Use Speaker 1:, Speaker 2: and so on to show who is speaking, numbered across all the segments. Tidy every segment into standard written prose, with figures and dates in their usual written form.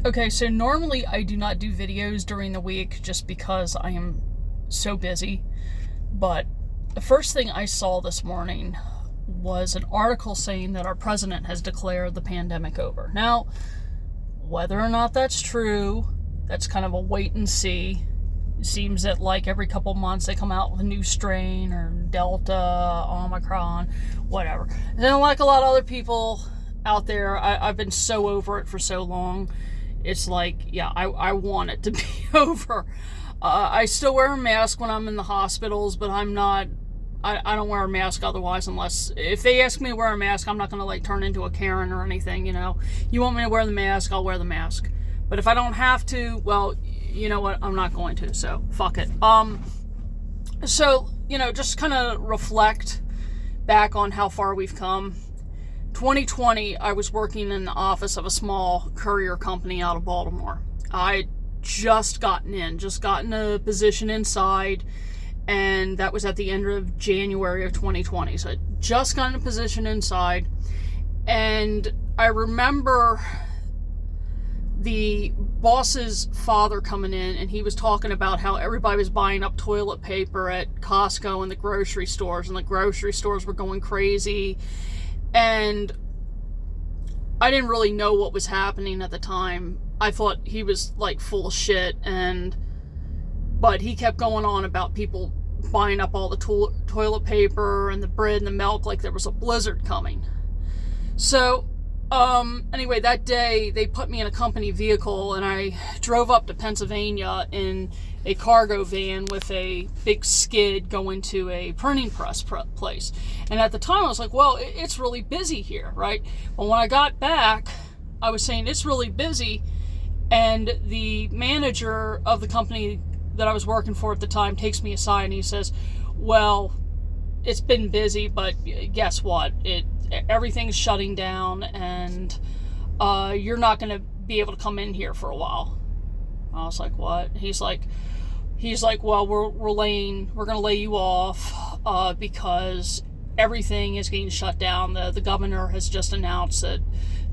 Speaker 1: Okay, so normally I do not do videos during the week just because I am so busy. But the first thing I saw this morning was an article saying that our president has declared the pandemic over. Now, whether or not that's true, that's kind of a wait and see. It seems that like every couple months they come out with a new strain or Delta, Omicron, whatever. And then like a lot of other people out there, I've been so over it for so long. It's like, yeah, I want it to be over. I still wear a mask when I'm in the hospitals, but I'm not, I don't wear a mask otherwise unless, if they ask me to wear a mask, I'm not going to like turn into a Karen or anything, you know. You want me to wear the mask, I'll wear the mask. But if I don't have to, well, you know what, I'm not going to, so fuck it. So, you know, just kind of reflect back on how far we've come. 2020, I was working in the office of a small courier company out of Baltimore. I just gotten a position inside, and that was at the end of January of 2020. So I just gotten a position inside, and I remember the boss's father coming in, and he was talking about how everybody was buying up toilet paper at Costco and the grocery stores, and the grocery stores were going crazy. And I didn't really know what was happening at the time. I thought he was like full of shit, but he kept going on about people buying up all the toilet paper and the bread and the milk like there was a blizzard coming. So anyway, that day they put me in a company vehicle, and I drove up to Pennsylvania in a cargo van with a big skid going to a printing press place. And at the time I was like, well, it's really busy here, right? But when I got back, I was saying it's really busy, and the manager of the company that I was working for at the time takes me aside and he says, well, it's been busy, but guess what? Everything's shutting down, and you're not going to be able to come in here for a while. I was like, what? He's like, well, we're going to lay you off because everything is getting shut down. The governor has just announced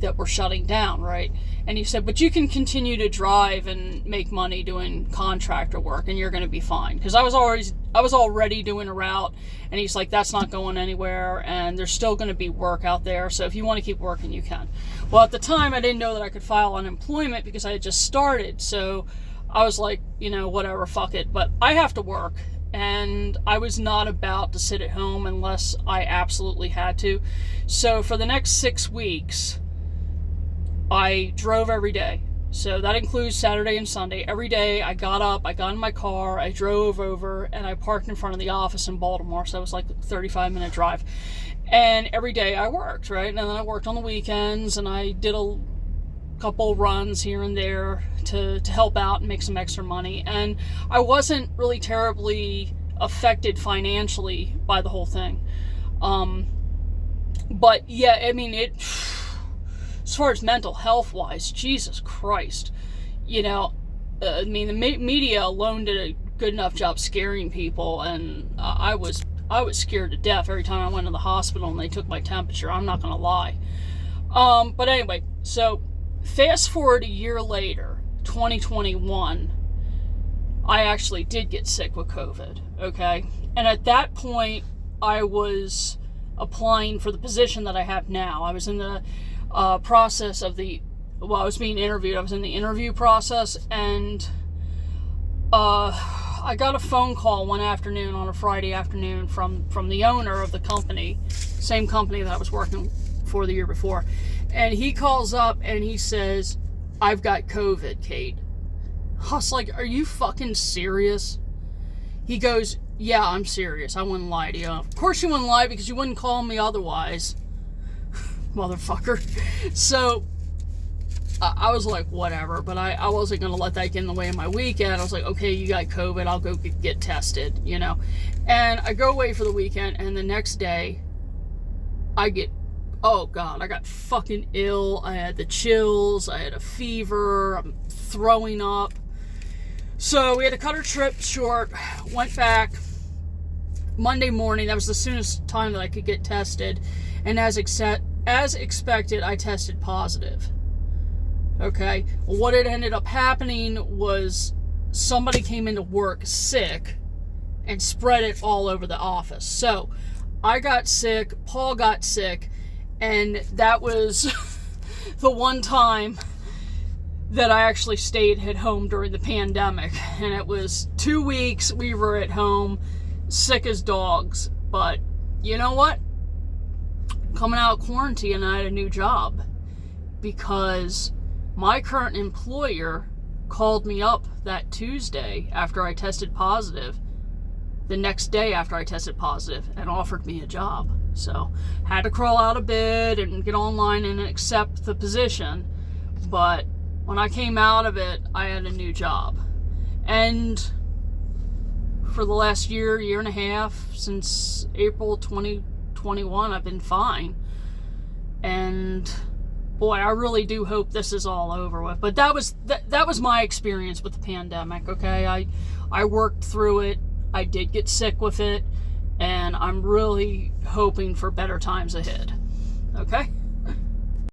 Speaker 1: that we're shutting down, right? And he said, but you can continue to drive and make money doing contractor work, and you're going to be fine. Because I was already doing a route, and he's like, that's not going anywhere, and there's still going to be work out there, so if you want to keep working, you can. Well, at the time, I didn't know that I could file unemployment because I had just started, so I was like, you know, whatever, fuck it. But I have to work, and I was not about to sit at home unless I absolutely had to. So for the next 6 weeks, I drove every day. So that includes Saturday and Sunday. Every day I got up, I got in my car, I drove over, and I parked in front of the office in Baltimore. So it was like a 35-minute drive. And every day I worked, right? And then I worked on the weekends, and I did a couple runs here and there to help out and make some extra money. And I wasn't really terribly affected financially by the whole thing. But yeah, I mean, as far as mental health wise, Jesus Christ, you know, I mean, the media alone did a good enough job scaring people, and I was scared to death every time I went to the hospital and they took my temperature. I'm not gonna lie. But anyway, so fast forward a year later, 2021, I actually did get sick with COVID. Okay, and at that point, I was applying for the position that I have now. I was in the process of I was being interviewed. I was in the interview process, and I got a phone call one afternoon on a Friday afternoon from the owner of the company, same company that I was working for the year before. And he calls up and he says, I've got COVID, Kate. I was like, are you fucking serious? He goes, yeah, I'm serious. I wouldn't lie to you. Of course you wouldn't lie, because you wouldn't call me otherwise. Motherfucker. So I was like, whatever, but I wasn't going to let that get in the way of my weekend. I was like, okay, you got COVID, I'll go get tested, you know. And I go away for the weekend, and the next day I got fucking ill. I had the chills, I had a fever, I'm throwing up. So we had to cut our trip short, went back Monday morning. That was the soonest time that I could get tested, and as expected, I tested positive. Okay, what had ended up happening was somebody came into work sick and spread it all over the office. So I got sick, Paul got sick, and that was the one time that I actually stayed at home during the pandemic. And it was 2 weeks we were at home, sick as dogs. But you know what? Coming out of quarantine, I had a new job because my current employer called me up that Tuesday after I tested positive, the next day after I tested positive, and offered me a job. So had to crawl out of bed and get online and accept the position. But when I came out of it, I had a new job. And for the last year and a half, since April 2021, I've been fine. And boy, I really do hope this is all over with. But that was my experience with the pandemic, okay? I worked through it. I did get sick with it. And I'm really hoping for better times ahead. Okay?